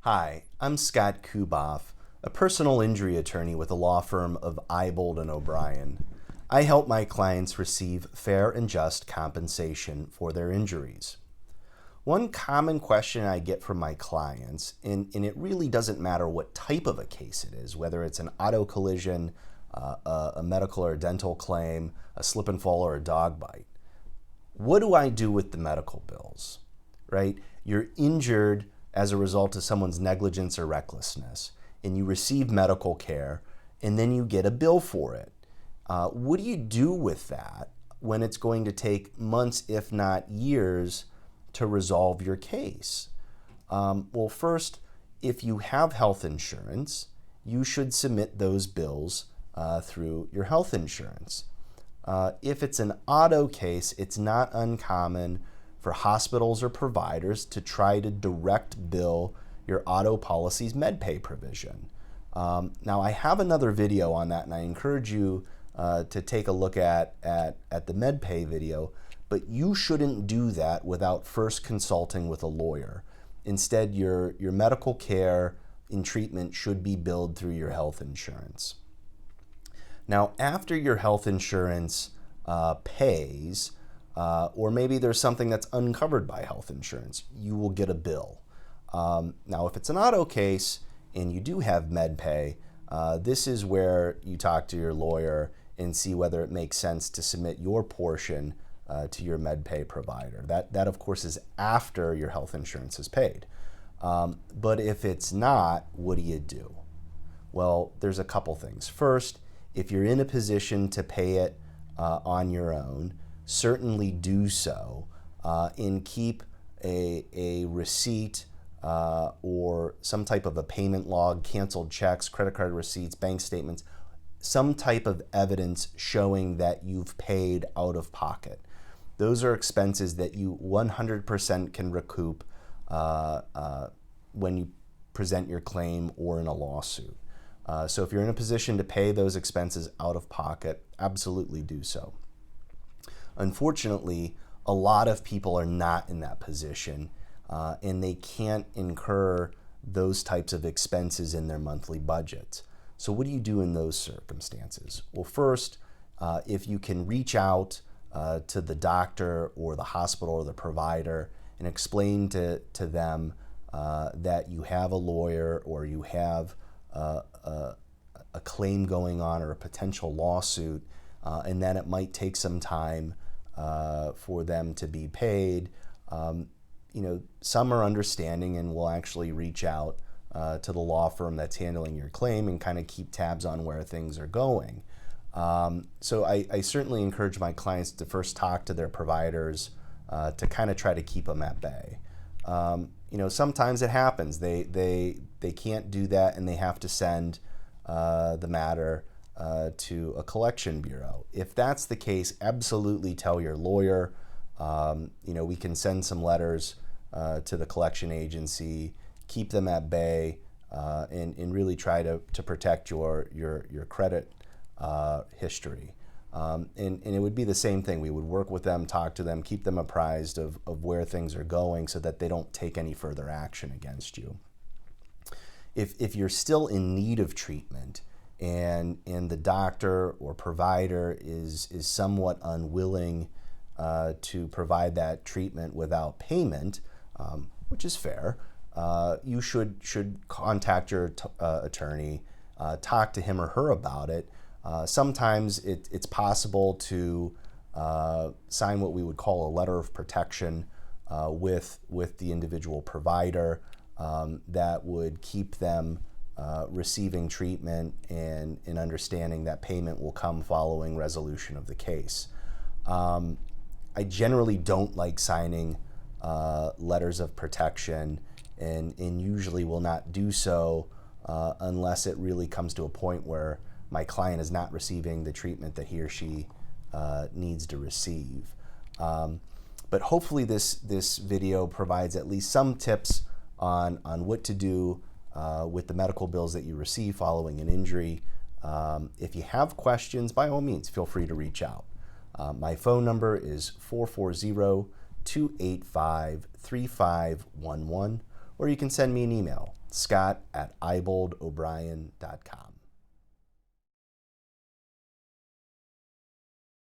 Hi, I'm Scott Kuboff, a personal injury attorney with the law firm of Eybold and O'Brien. I help my clients receive fair and just compensation for their injuries. One common question I get from my clients, and it really doesn't matter what type of a case it is, whether it's an auto collision, a medical or dental claim, a slip and fall, or a dog bite. What do I do with the medical bills, right? You're injured as a result of someone's negligence or recklessness, and you receive medical care, and then you get a bill for it. What do you do with that when it's going to take months, if not years, to resolve your case? Well, first, if you have health insurance, you should submit those bills through your health insurance. If it's an auto case, it's not uncommon for hospitals or providers to try to direct bill your auto policy's MedPay provision. Now, I have another video on that, and I encourage you to take a look at the MedPay video, but you shouldn't do that without first consulting with a lawyer. Instead, your medical care and treatment should be billed through your health insurance. Now, after your health insurance pays, or maybe there's something that's uncovered by health insurance, you will get a bill. Now, if it's an auto case and you do have MedPay, this is where you talk to your lawyer and see whether it makes sense to submit your portion to your MedPay provider. That, of course, is after your health insurance is paid. But if it's not, what do you do? Well, there's a couple things. First, if you're in a position to pay it on your own, certainly do so, and keep a receipt or some type of a payment log, canceled checks, credit card receipts, bank statements, some type of evidence showing that you've paid out of pocket. Those are expenses that you 100% can recoup when you present your claim or in a lawsuit. So if you're in a position to pay those expenses out of pocket, absolutely do so. Unfortunately, a lot of people are not in that position, and they can't incur those types of expenses in their monthly budgets. So what do you do in those circumstances? Well, first, if you can reach out to the doctor or the hospital or the provider and explain to them that you have a lawyer or you have a claim going on or a potential lawsuit, and then it might take some time for them to be paid. Some are understanding and will actually reach out to the law firm that's handling your claim and kind of keep tabs on where things are going. So I certainly encourage my clients to first talk to their providers to kind of try to keep them at bay. Sometimes it happens. They can't do that, and they have to send the matter to a collection bureau. If that's the case, absolutely tell your lawyer. We can send some letters to the collection agency, keep them at bay, and really try to protect your credit history. And it would be the same thing. We would work with them, talk to them, keep them apprised of where things are going so that they don't take any further action against you. If you're still in need of treatment and the doctor or provider is somewhat unwilling to provide that treatment without payment, which is fair, you should contact your attorney, talk to him or her about it. Sometimes it's possible to sign what we would call a letter of protection with the individual provider that would keep them receiving treatment and understanding that payment will come following resolution of the case. I generally don't like signing letters of protection and usually will not do so unless it really comes to a point where my client is not receiving the treatment that he or she needs to receive. But hopefully this video provides at least some tips on what to do with the medical bills that you receive following an injury. If you have questions, by all means, feel free to reach out. My phone number is 440-285-3511, or you can send me an email, scott@iboldobrien.com.